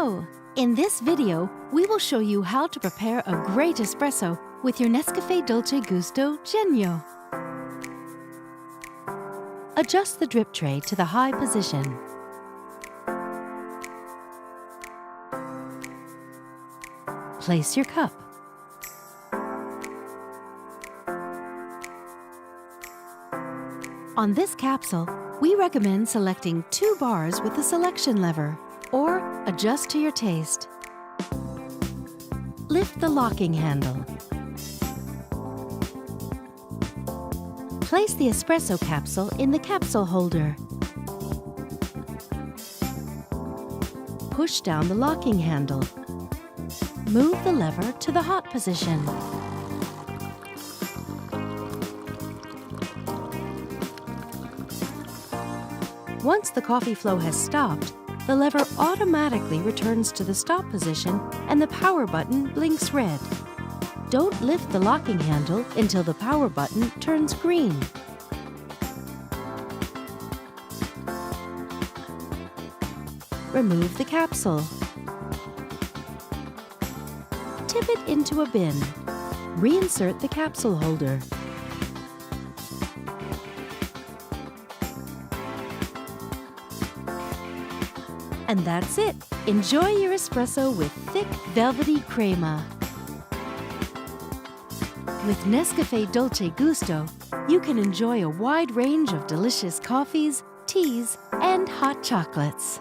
Hello! In this video, we will show you how to prepare a great espresso with your NESCAFÉ Dolce Gusto Genio. Adjust the drip tray to the high position. Place your cup. On this capsule, we recommend selecting 2 bars with the selection lever, or adjust to your taste. Lift the locking handle. Place the espresso capsule in the capsule holder. Push down the locking handle. Move the lever to the hot position. Once the coffee flow has stopped, the lever automatically returns to the stop position and the power button blinks red. Don't lift the locking handle until the power button turns green. Remove the capsule. Tip it into a bin. Reinsert the capsule holder. And that's it! Enjoy your espresso with thick, velvety crema. With NESCAFÉ Dolce Gusto, you can enjoy a wide range of delicious coffees, teas, and hot chocolates.